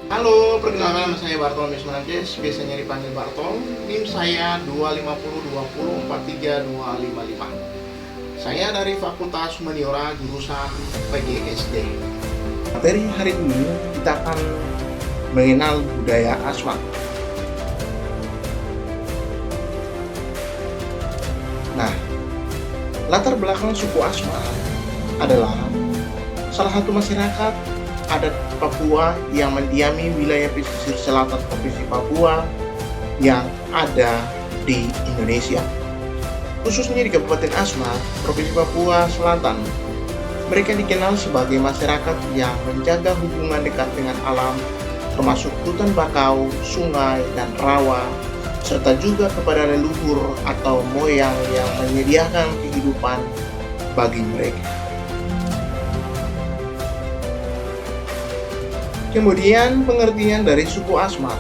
Halo, perkenalkan nama saya Bartol Mismanjes, biasanya dipanggil Bartol. NIM saya 25020432555. Saya dari Fakultas Humaniora jurusan PGSD. Materi hari ini kita akan mengenal budaya Asmat. Nah, latar belakang suku Asmat adalah salah satu masyarakat adat Papua yang mendiami wilayah pesisir selatan Provinsi Papua yang ada di Indonesia, khususnya di Kabupaten Asmat, Provinsi Papua Selatan. Mereka dikenal sebagai masyarakat yang menjaga hubungan dekat dengan alam, termasuk hutan bakau, sungai, dan rawa, serta juga kepada leluhur atau moyang yang menyediakan kehidupan bagi mereka. Kemudian pengertian dari suku Asmat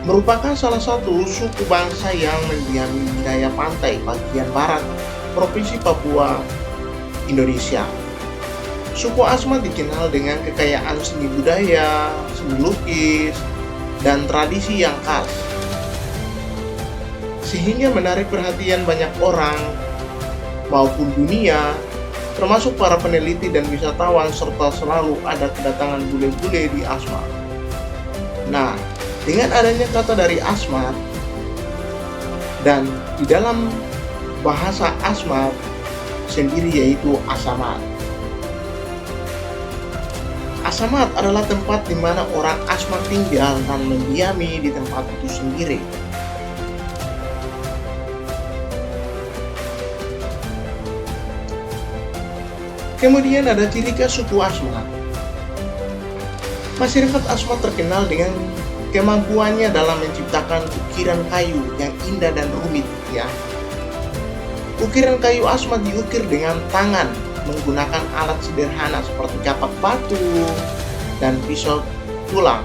merupakan salah satu suku bangsa yang mendiami wilayah pantai bagian barat Provinsi Papua, Indonesia. Suku Asmat dikenal dengan kekayaan seni budaya, seni lukis, dan tradisi yang khas, sehingga menarik perhatian banyak orang maupun dunia, termasuk para peneliti dan wisatawan, serta selalu ada kedatangan bule-bule di Asmat. Nah, dengan adanya kata dari Asmat dan di dalam bahasa Asmat sendiri yaitu Asamat. Asamat adalah tempat di mana orang Asmat tinggal dan mendiami di tempat itu sendiri. Kemudian ada ciri khas suku Asmat. Masyarakat Asmat terkenal dengan kemampuannya dalam menciptakan ukiran kayu yang indah dan rumit, ya. Ukiran kayu Asmat diukir dengan tangan menggunakan alat sederhana seperti kapak batu dan pisau tulang.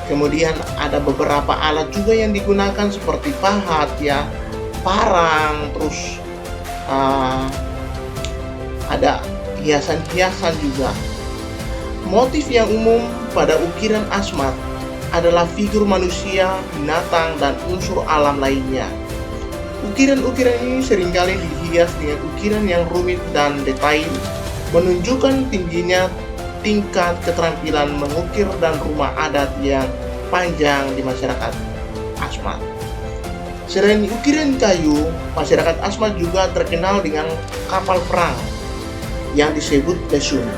Kemudian ada beberapa alat juga yang digunakan seperti pahat, ya, parang, terus ada hiasan-hiasan juga. Motif yang umum pada ukiran Asmat adalah figur manusia, binatang, dan unsur alam lainnya. Ukiran-ukiran ini seringkali dihias dengan ukiran yang rumit dan detail, menunjukkan tingginya tingkat keterampilan mengukir dan rumah adat yang panjang di masyarakat Asmat. Selain ukiran kayu, masyarakat Asmat juga terkenal dengan kapal perang yang disebut besun.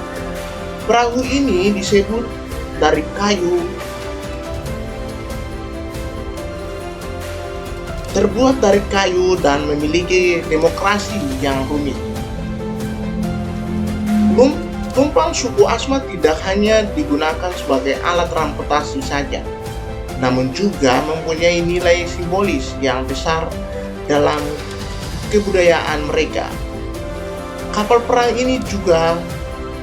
Perahu ini disebut dari kayu, terbuat dari kayu dan memiliki demokrasi yang rumit. Tumpang suku Asmat tidak hanya digunakan sebagai alat transportasi saja, namun juga mempunyai nilai simbolis yang besar dalam kebudayaan mereka. Kapal perang ini juga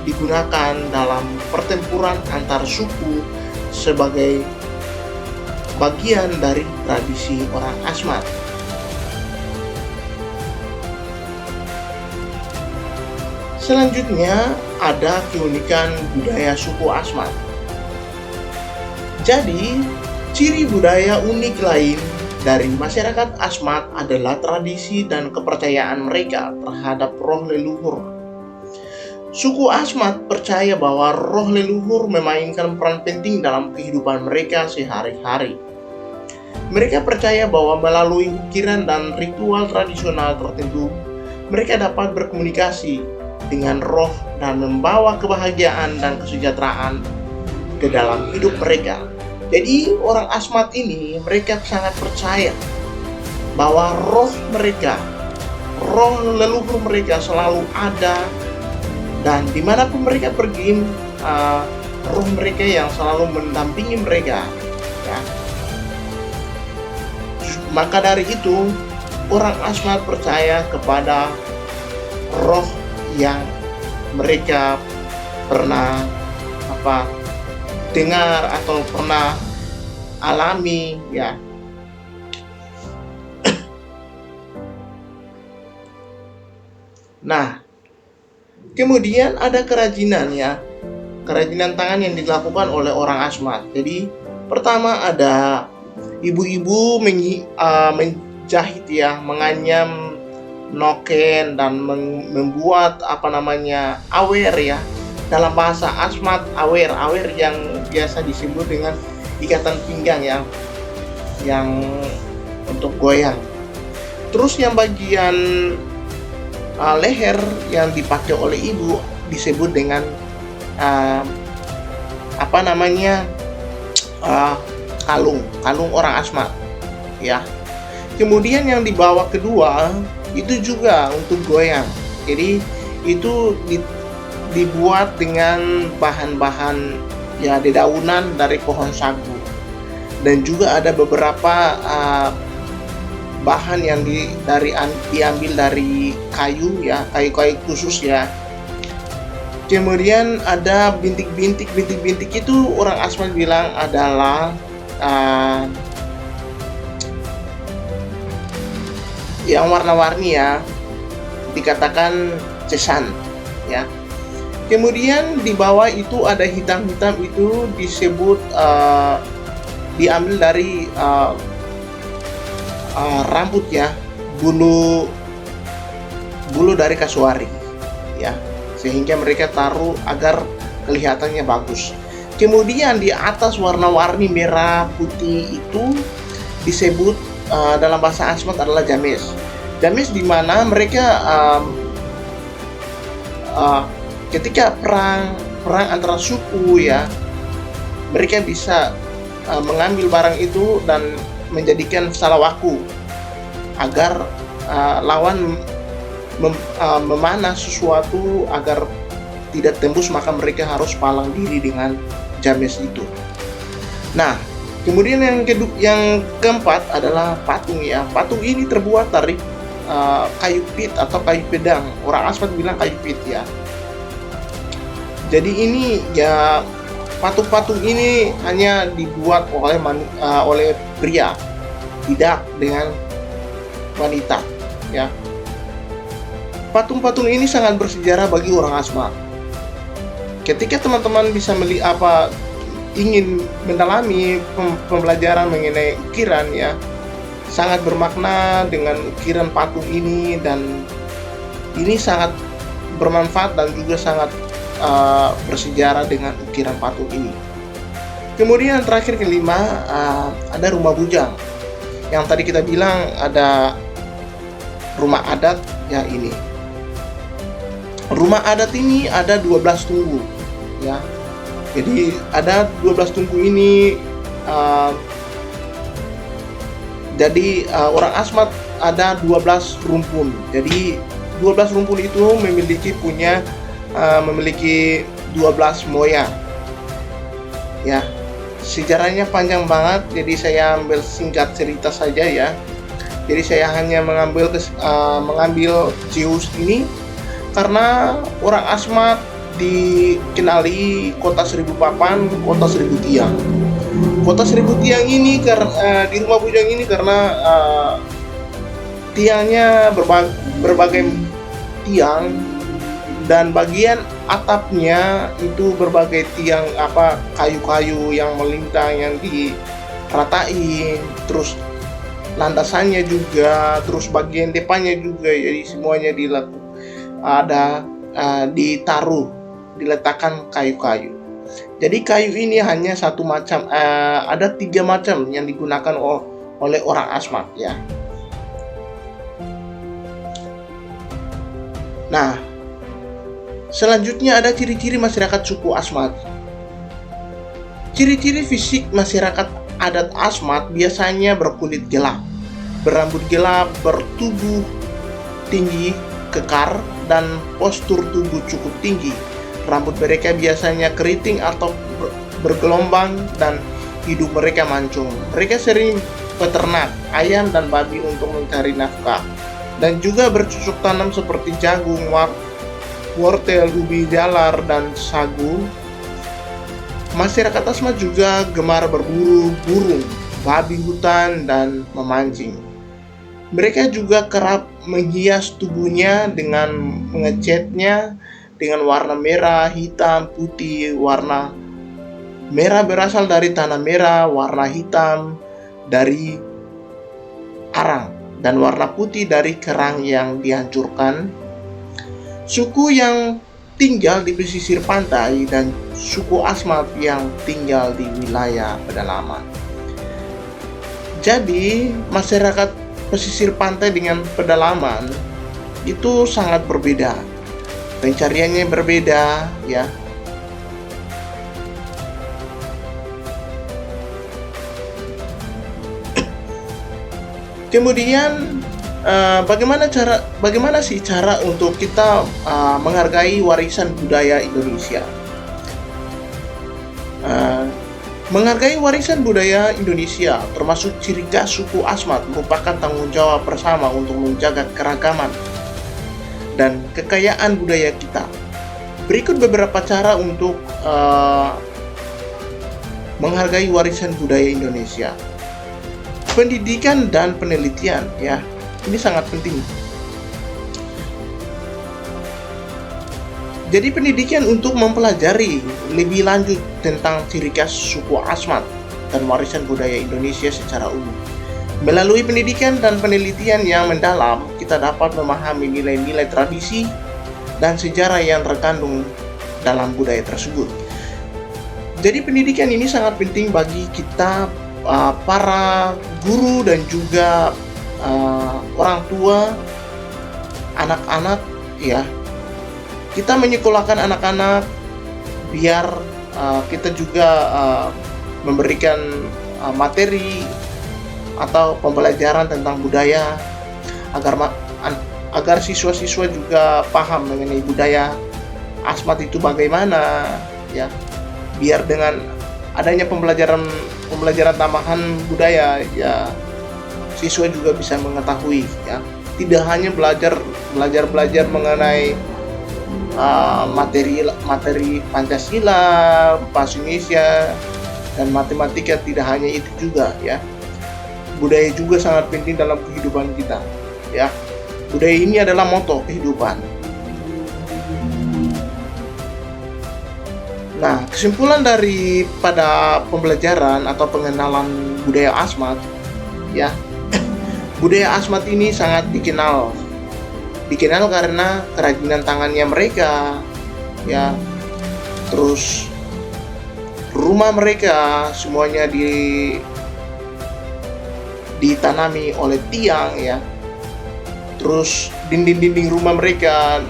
digunakan dalam pertempuran antar suku sebagai bagian dari tradisi orang Asmat. Selanjutnya ada keunikan budaya suku Asmat. Jadi, ciri budaya unik lain dari masyarakat Asmat adalah tradisi dan kepercayaan mereka terhadap roh leluhur. Suku Asmat percaya bahwa roh leluhur memainkan peran penting dalam kehidupan mereka sehari-hari. Mereka percaya bahwa melalui ukiran dan ritual tradisional tertentu, mereka dapat berkomunikasi dengan roh dan membawa kebahagiaan dan kesejahteraan ke dalam hidup mereka. Jadi orang Asmat ini mereka sangat percaya bahwa roh mereka, roh leluhur mereka selalu ada, dan dimanapun mereka pergi, roh mereka yang selalu mendampingi mereka, ya. Maka dari itu orang Asmat percaya kepada roh yang mereka pernah dengar atau pernah alami, ya. Nah, kemudian ada kerajinan, ya. kerajinan tangan yang dilakukan oleh orang Asmat. Jadi pertama ada ibu-ibu menjahit ya, menganyam noken dan membuat awer ya. Dalam bahasa Asmat, awer yang biasa disebut dengan ikatan pinggang ya, yang untuk goyang. Terus yang bagian leher yang dipakai oleh ibu disebut dengan kalung orang Asmat ya. Kemudian yang dibawa kedua itu juga untuk goyang. Jadi itu dibuat dengan bahan-bahan ya dedaunan dari pohon sagu, dan juga ada beberapa bahan yang diambil dari kayu ya, kayu khusus ya. Kemudian ada bintik-bintik itu orang Asmat bilang adalah yang warna-warni ya, dikatakan cesan ya. Kemudian di bawah itu ada hitam-hitam, itu disebut diambil dari rambut ya, bulu dari kasuari ya, sehingga mereka taruh agar kelihatannya bagus. Kemudian di atas warna-warni merah putih itu disebut dalam bahasa Asmat adalah james. James di mana mereka ketika perang antara suku ya, mereka bisa mengambil barang itu dan menjadikan salawaku agar lawan memanah sesuatu agar tidak tembus, maka mereka harus palang diri dengan james itu. Nah, kemudian yang keempat adalah patung ya. Patung ini terbuat dari kayu pit atau kayu pedang. Orang Asmat bilang kayu pit ya. Jadi ini ya, patung-patung ini hanya dibuat oleh pria, tidak dengan wanita ya. Patung-patung ini sangat bersejarah bagi orang Asmat. Ketika teman-teman bisa ingin mendalami pembelajaran mengenai ukiran ya, sangat bermakna dengan ukiran patung ini, dan ini sangat bermanfaat dan juga sangat bersejarah dengan ukiran patung ini. Kemudian terakhir kelima, ada rumah bujang. Yang tadi kita bilang ada rumah adat ya, ini rumah adat ini ada 12 tunggu ya. Jadi ada 12 tunggu ini. Jadi orang Asmat ada 12 rumpun. Jadi 12 rumpun itu memiliki 12 moyang ya. Sejarahnya panjang banget, jadi saya ambil singkat cerita saja ya. Jadi saya hanya mengambil Zeus ini karena orang Asmat dikenali kota 1000 papan, kota 1000 tiang. Kota 1000 tiang ini di rumah bujang ini karena tiangnya berbagai tiang, dan bagian atapnya itu berbagai tiang kayu-kayu yang melintang yang diratain, terus landasannya juga, terus bagian depannya juga. Jadi semuanya diletakkan kayu-kayu. Jadi kayu ini hanya satu macam, ada 3 macam yang digunakan oleh orang Asmat ya. Nah, selanjutnya ada ciri-ciri masyarakat suku Asmat. Ciri-ciri fisik masyarakat adat Asmat biasanya berkulit gelap, berambut gelap, bertubuh tinggi, kekar, dan postur tubuh cukup tinggi. Rambut mereka biasanya keriting atau bergelombang, dan hidup mereka mancung. Mereka sering peternak ayam dan babi untuk mencari nafkah, dan juga bercocok tanam seperti jagung, wortel, ubi jalar, dan sagu. Masyarakat Asmat juga gemar berburu burung, babi hutan, dan memancing. Mereka juga kerap menghias tubuhnya dengan mengecatnya dengan warna merah, hitam, putih. Warna merah berasal dari tanah merah, warna hitam dari arang, dan warna putih dari kerang yang dihancurkan. Suku yang tinggal di pesisir pantai dan suku Asmat yang tinggal di wilayah pedalaman. Jadi, masyarakat pesisir pantai dengan pedalaman itu sangat berbeda. Pencariannya berbeda, ya. Kemudian bagaimana sih cara untuk kita menghargai warisan budaya Indonesia? Menghargai warisan budaya Indonesia, termasuk ciri khas suku Asmat, merupakan tanggung jawab bersama untuk menjaga keragaman dan kekayaan budaya kita. Berikut beberapa cara untuk menghargai warisan budaya Indonesia. Pendidikan dan penelitian, ya, ini sangat penting. Jadi pendidikan untuk mempelajari lebih lanjut tentang ciri khas suku Asmat dan warisan budaya Indonesia secara umum. Melalui pendidikan dan penelitian yang mendalam, kita dapat memahami nilai-nilai tradisi dan sejarah yang terkandung dalam budaya tersebut. Jadi pendidikan ini sangat penting bagi kita, para guru dan juga orang tua, anak-anak, ya. Kita menyekolahkan anak-anak biar kita juga memberikan materi atau pembelajaran tentang budaya agar siswa-siswa juga paham mengenai budaya Asmat itu bagaimana, ya. Biar dengan adanya pembelajaran tambahan budaya, ya, siswa juga bisa mengetahui, ya. Tidak hanya belajar mengenai materi Pancasila, bahasa Indonesia, dan matematika. Tidak hanya itu juga, ya. Budaya juga sangat penting dalam kehidupan kita, ya. Budaya ini adalah moto kehidupan. Nah, kesimpulan daripada pembelajaran atau pengenalan budaya Asmat, ya, budaya Asmat ini sangat dikenal karena kerajinan tangannya mereka, ya. Terus rumah mereka semuanya ditanami oleh tiang, ya. Terus dinding-dinding rumah mereka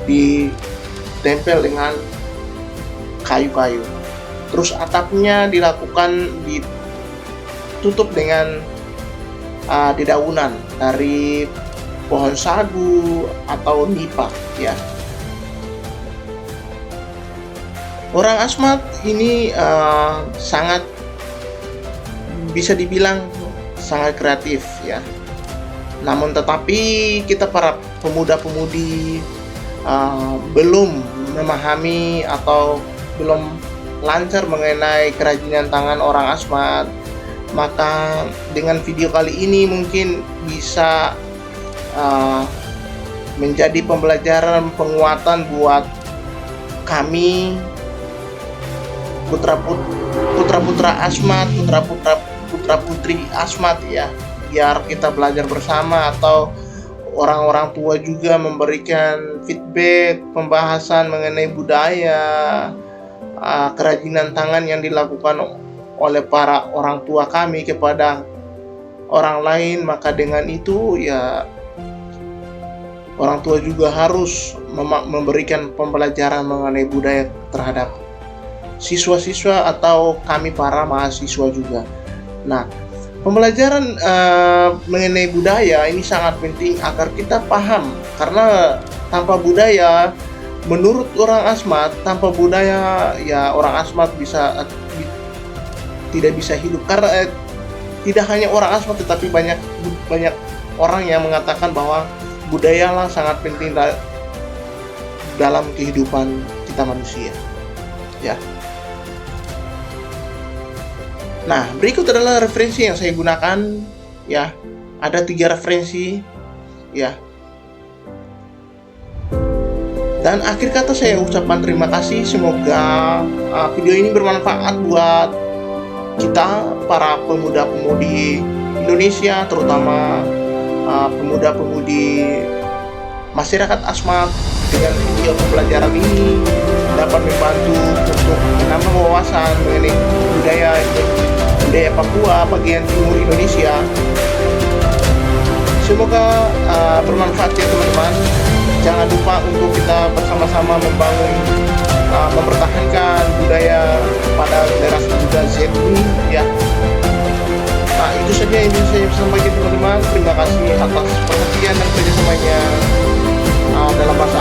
ditempel dengan kayu-kayu. Terus atapnya ditutup dengan dedaunan dari pohon sagu atau nipah, ya. Orang Asmat ini sangat bisa dibilang sangat kreatif, ya. Namun tetapi kita para pemuda-pemudi belum memahami atau belum lancar mengenai kerajinan tangan orang Asmat. Maka dengan video kali ini mungkin bisa menjadi pembelajaran, penguatan buat kami putra-putra Asmat, putra-putri Asmat, ya. Biar kita belajar bersama, atau orang-orang tua juga memberikan feedback, pembahasan mengenai budaya, kerajinan tangan yang dilakukan oleh para orang tua kami kepada orang lain. Maka dengan itu, ya, orang tua juga harus memberikan pembelajaran mengenai budaya terhadap siswa-siswa atau kami para mahasiswa juga. Nah, pembelajaran mengenai budaya ini sangat penting agar kita paham, karena tanpa budaya, menurut orang Asmat, tanpa budaya, ya, orang Asmat tidak bisa hidup. Karena tidak hanya orang Asmat, tetapi banyak orang yang mengatakan bahwa budayalah sangat penting dalam kehidupan kita manusia, ya. Nah, berikut adalah referensi yang saya gunakan, ya. Ada 3 referensi, ya. Dan akhir kata saya ucapkan terima kasih. Semoga video ini bermanfaat buat kita para pemuda-pemudi Indonesia, terutama pemuda-pemudi masyarakat Asmat. Dengan video pembelajaran ini dapat membantu untuk menambah wawasan mengenai budaya Papua bagian timur Indonesia. Semoga bermanfaat ya teman-teman. Jangan lupa untuk kita bersama-sama mempertahankan budaya pada generasi muda Z ini ya. Nah, itu saja yang bisa saya sampaikan teman-teman. Terima kasih atas perhatian dan kerjasamanya dalam bahasa